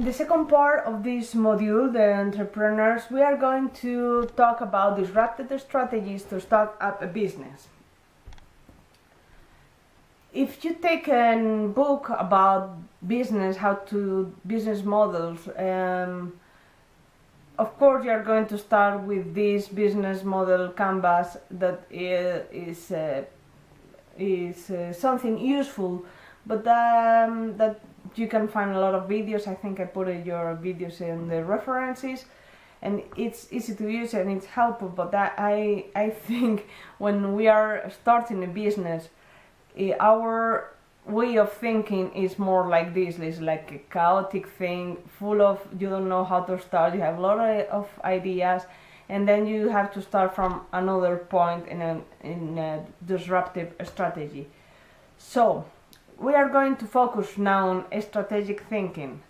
the second part of this module, the entrepreneurs, we are going to talk about disruptive strategies to start up a business. If you take a book about business, how to business models, of course you are going to start with this business model canvas that is something useful, but that you can find a lot of videos. I think I put your videos in the references, and it's easy to use and it's helpful. But I think when we are starting a business, our way of thinking is more like this. It's like a chaotic thing, full of, you don't know how to start, you have a lot of ideas, and then you have to start from another point in a disruptive strategy. So we are going to focus now on strategic thinking.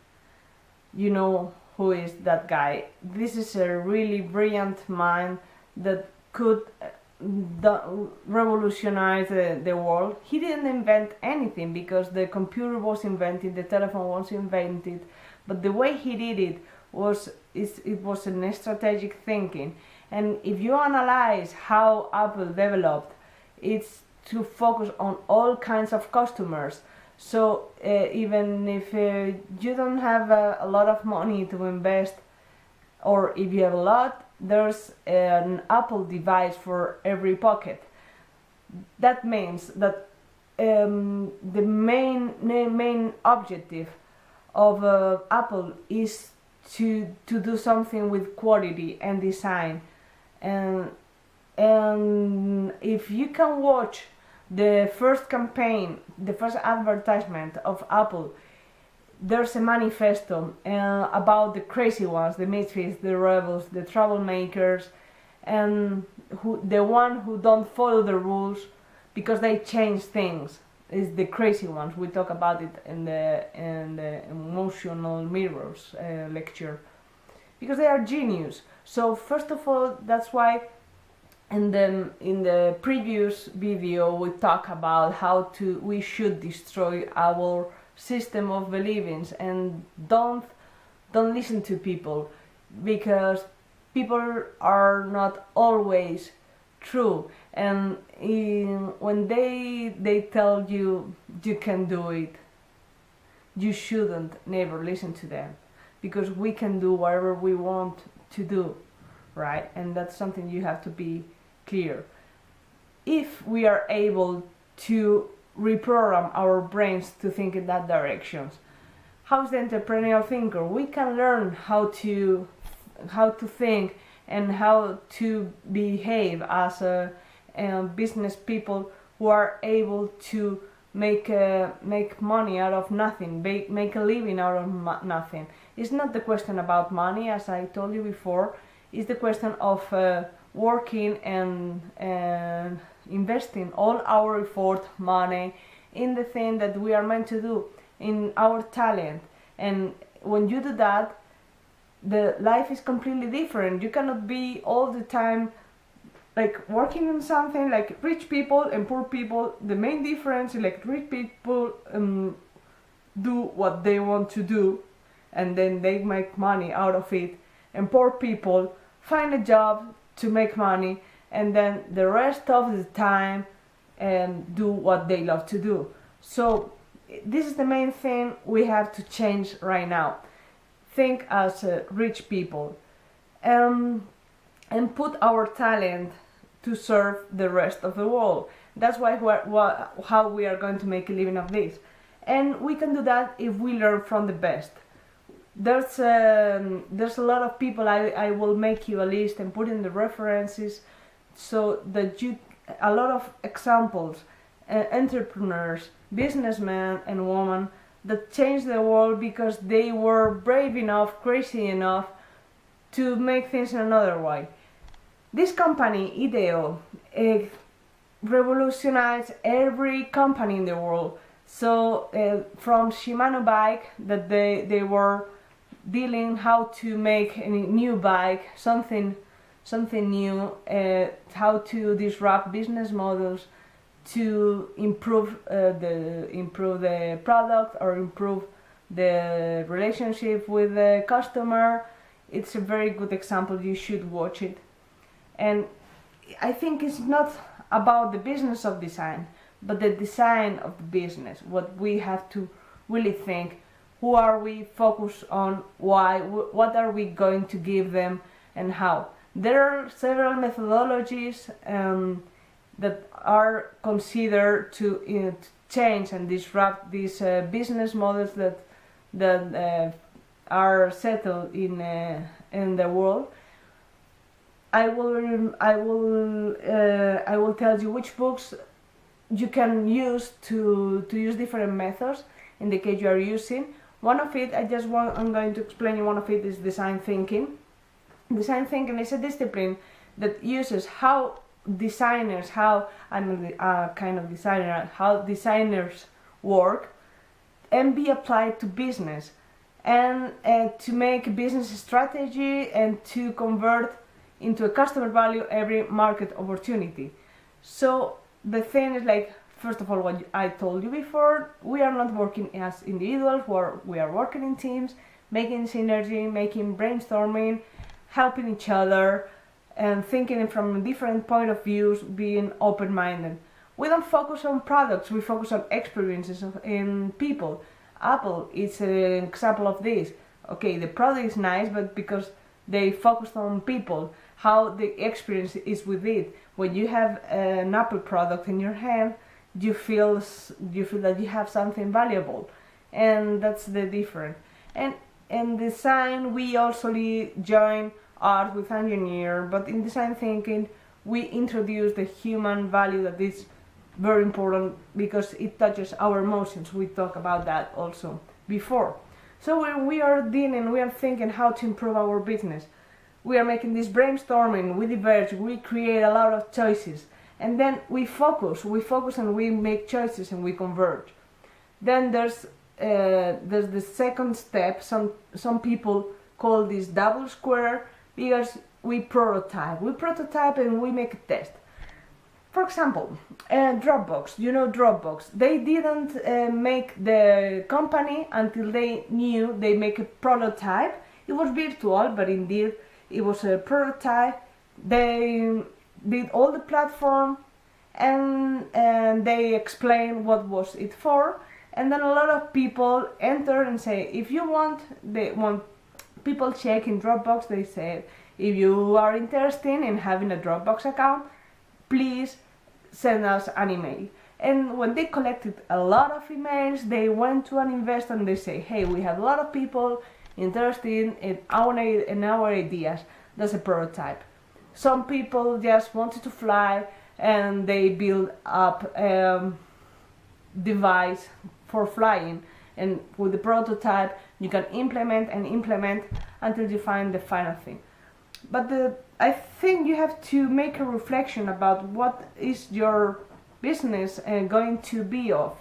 You know who is that guy. This is a really brilliant mind that could revolutionize the world. He didn't invent anything, because the computer was invented, the telephone was invented, but the way he did it was an strategic thinking. And if you analyze how Apple developed, it's to focus on all kinds of customers. So even if you don't have a lot of money to invest, or if you have a lot, there's an Apple device for every pocket. That means that the main objective of Apple is to do something with quality and design. And if you can watch the first campaign, the first advertisement of Apple, there's a manifesto about the crazy ones, the misfits, the rebels, the troublemakers, and the one who don't follow the rules because they change things is the crazy ones. We talk about it in the emotional mirrors lecture, because they are genius. So first of all, that's why in the previous video we talk about how we should destroy our system of beliefs, and don't listen to people, because people are not always true, and when they tell you you can do it, you shouldn't never listen to them, because we can do whatever we want to do, right? And that's something you have to be clear. If we are able to reprogram our brains to think in that direction, how's the entrepreneurial thinker? We can learn how to think and how to behave as a business people who are able to make money out of nothing, make a living out of nothing. It's not the question about money, as I told you before. It's the question of working and investing all our effort, money, in the thing that we are meant to do, in our talent. And when you do that, the life is completely different. You cannot be all the time like working on something. Like rich people and poor people, the main difference is like rich people do what they want to do and then they make money out of it, and poor people find a job to make money and then the rest of the time do what they love to do. So this is the main thing we have to change right now. Think as rich people, and put our talent to serve the rest of the world. That's how we are going to make a living of this, and we can do that if we learn from the best. There's a lot of people. I will make you a list and put in the references so that a lot of examples, entrepreneurs, businessmen and women that changed the world because they were brave enough, crazy enough to make things another way. This company, IDEO, revolutionized every company in the world. So from Shimano bike, that they were dealing how to make a new bike, something new, how to disrupt business models to improve the product or improve the relationship with the customer. It's a very good example, you should watch it. And I think it's not about the business of design, but the design of the business, what we have to really think. Who are we focused on? Why? What are we going to give them? And how? There are several methodologies that are considered to change and disrupt these business models that are settled in the world. I will tell you which books you can use to use different methods in the case you are using. One of it, I'm going to explain you. One of it is design thinking. Design thinking is a discipline that uses how designers, I'm a kind of designer, how designers work, and be applied to business, and to make a business strategy and to convert into a customer value every market opportunity. So the thing is, like, first of all, what I told you before, we are not working as individuals, we are working in teams, making synergy, making brainstorming, helping each other, and thinking from different point of views, being open-minded. We don't focus on products, we focus on experiences in people. Apple is an example of this. Okay, the product is nice, but because they focused on people, how the experience is with it. When you have an Apple product in your hand, you feel that you have something valuable, and that's the difference. And in design, we also join art with engineer, but in design thinking, we introduce the human value that is very important because it touches our emotions. We talked about that also before. So when we are dealing, we are thinking how to improve our business. We are making this brainstorming, we diverge, we create a lot of choices, and then we focus and we make choices and we converge. Then there's the second step. Some people call this double square, because we prototype and we make a test. For example, Dropbox, Dropbox, they didn't make the company until they knew they make a prototype. It was virtual, but indeed it was a prototype. They did all the platform, and they explained what was it for, and then a lot of people enter and say, if you want, people check in Dropbox, they say, if you are interested in having a Dropbox account, please send us an email. And when they collected a lot of emails, they went to an investor and they say, hey, we have a lot of people interested in our ideas. That's a prototype. Some people just wanted to fly, and they build up a device for flying, and with the prototype you can implement until you find the final thing. But I think you have to make a reflection about what is your business going to be of,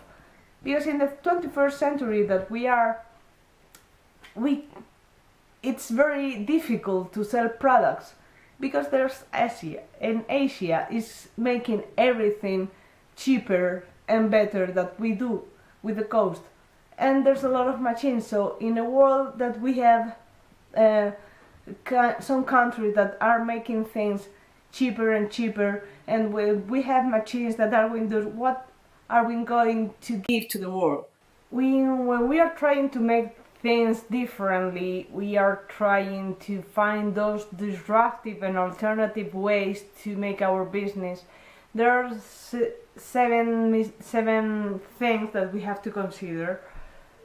because in the 21st century that we are, it's very difficult to sell products, because there's Asia, and Asia is making everything cheaper and better than we do with the cost, and there's a lot of machines. So in a world that we have some countries that are making things cheaper and cheaper, and we have machines that are going to do, what are we going to give to the world? When we are trying to make things differently, we are trying to find those disruptive and alternative ways to make our business. There are seven things that we have to consider.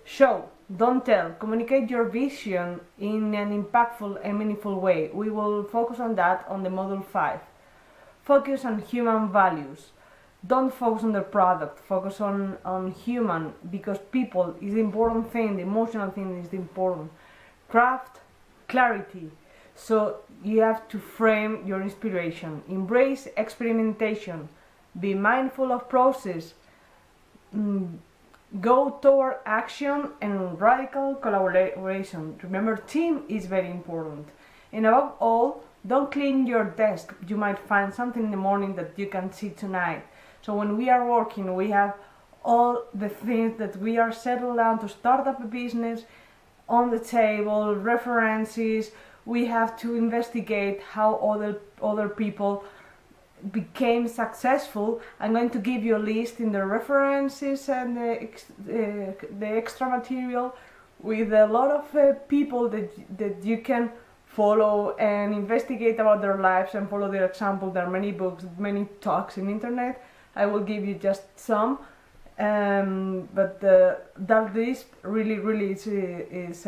Show, don't tell, communicate your vision in an impactful and meaningful way. We will focus on that on the module 5. Focus on human values. Don't focus on the product, focus on human, because people is the important thing, the emotional thing is the important. Craft clarity. So you have to frame your inspiration. Embrace experimentation. Be mindful of process. Go toward action and radical collaboration. Remember, team is very important. And above all, don't clean your desk. You might find something in the morning that you can see tonight. So when we are working, we have all the things that we are settled down to start up a business on the table, references. We have to investigate how other people became successful. I'm going to give you a list in the references and the extra material with a lot of people that you can follow and investigate about their lives and follow their example. There are many books, many talks in internet. I will give you just some, but that list really is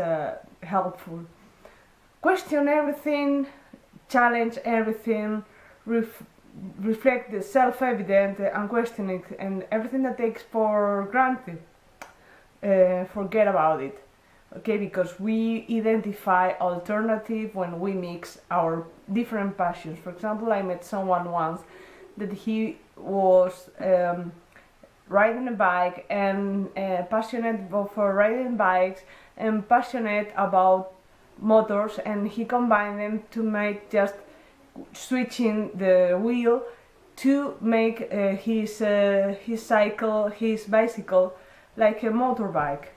helpful. Question everything, challenge everything, reflect the self-evident and question it, and everything that takes for granted, forget about it. Okay, because we identify alternative when we mix our different passions. For example, I met someone once that he was riding a bike and passionate for riding bikes and passionate about motors, and he combined them to make just switching the wheel to make his bicycle like a motorbike.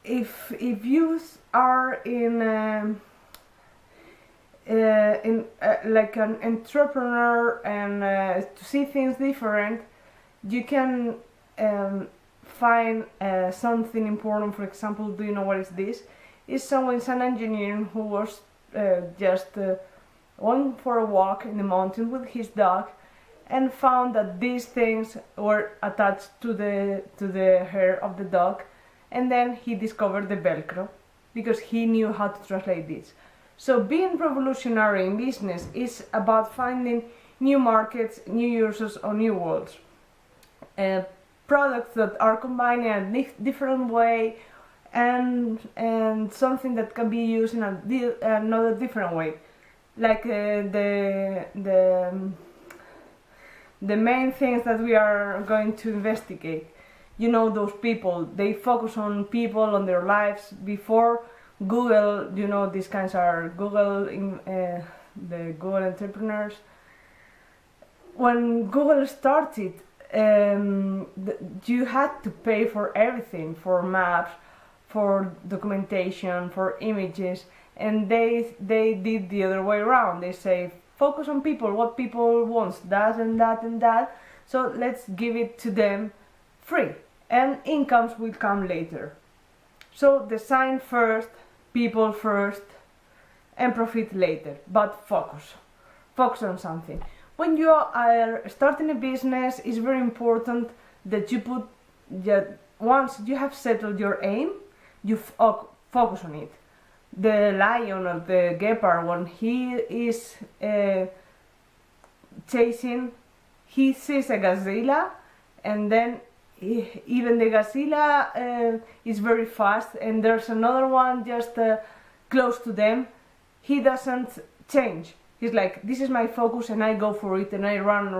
If you are in like an entrepreneur and to see things different, you can find something important. For example, do you know what is this? It's an engineer who was just going for a walk in the mountain with his dog and found that these things were attached to the hair of the dog, and then he discovered the Velcro because he knew how to translate this. So being revolutionary in business is about finding new markets, new users, or new worlds. Products that are combined in a different way, and something that can be used in another different way. Like the main things that we are going to investigate. You know, those people, they focus on people, on their lives. Before Google, you know, these kinds are the Google entrepreneurs. When Google started, you had to pay for everything, for maps, for documentation, for images, and they did the other way around. They say, focus on people, what people want, that and that and that, so let's give it to them free, and incomes will come later. So design first, people first, and profit later, but focus on something. When you are starting a business, it's very important that you put once you have settled your aim, you focus on it. The lion or the gepard, when he is chasing, he sees a gazelle, and then even the gazelle is very fast, and there's another one just close to them. He doesn't change. He's like, this is my focus, and I go for it, and I run.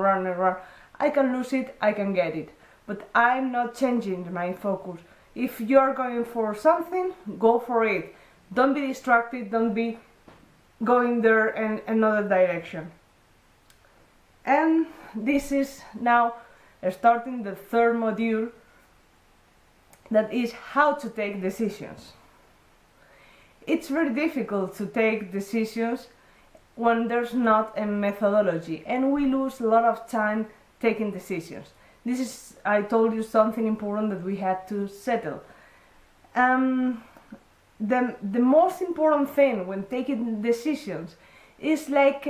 I can lose it, I can get it, but I'm not changing my focus. If you're going for something, go for it. Don't be distracted, don't be going there in another direction. And this is now starting the third module, that is how to take decisions. It's very difficult to take decisions when there's not a methodology, and we lose a lot of time taking decisions. This is, I told you, something important that we had to settle. The most important thing when taking decisions is like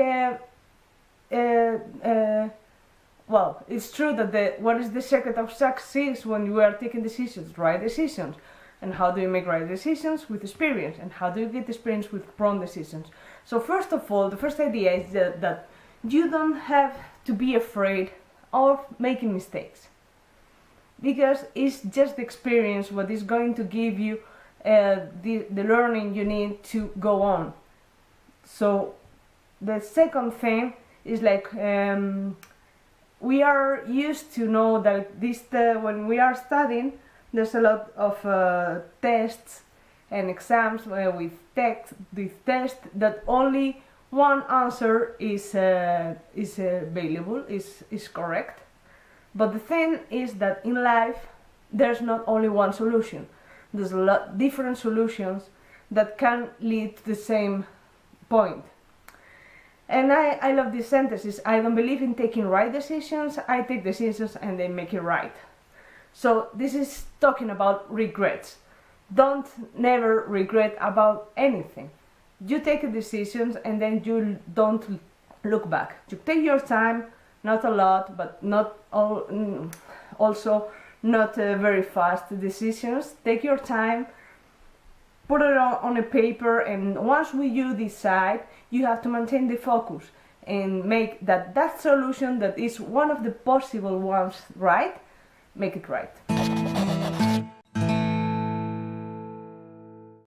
well, it's true that what is the secret of success when you are taking decisions? Right decisions. And how do you make right decisions? With experience. And how do you get experience? With wrong decisions. So first of all, the first idea is that you don't have to be afraid of making mistakes, because it's just the experience what is going to give you the learning you need to go on. So the second thing is like we are used to know that when we are studying, there's a lot of tests and exams with tests that only one answer is available, is correct. But the thing is that in life there's not only one solution. There's a lot different solutions that can lead to the same point. And I love these sentences. I don't believe in taking right decisions. I take decisions and they make it right. So this is talking about regrets. Don't never regret about anything. You take decisions and then you don't look back. You take your time, not a lot, but not all, also not very fast decisions. Take your time, put it on a paper, and once you decide, you have to maintain the focus and make that solution that is one of the possible ones right, make it right.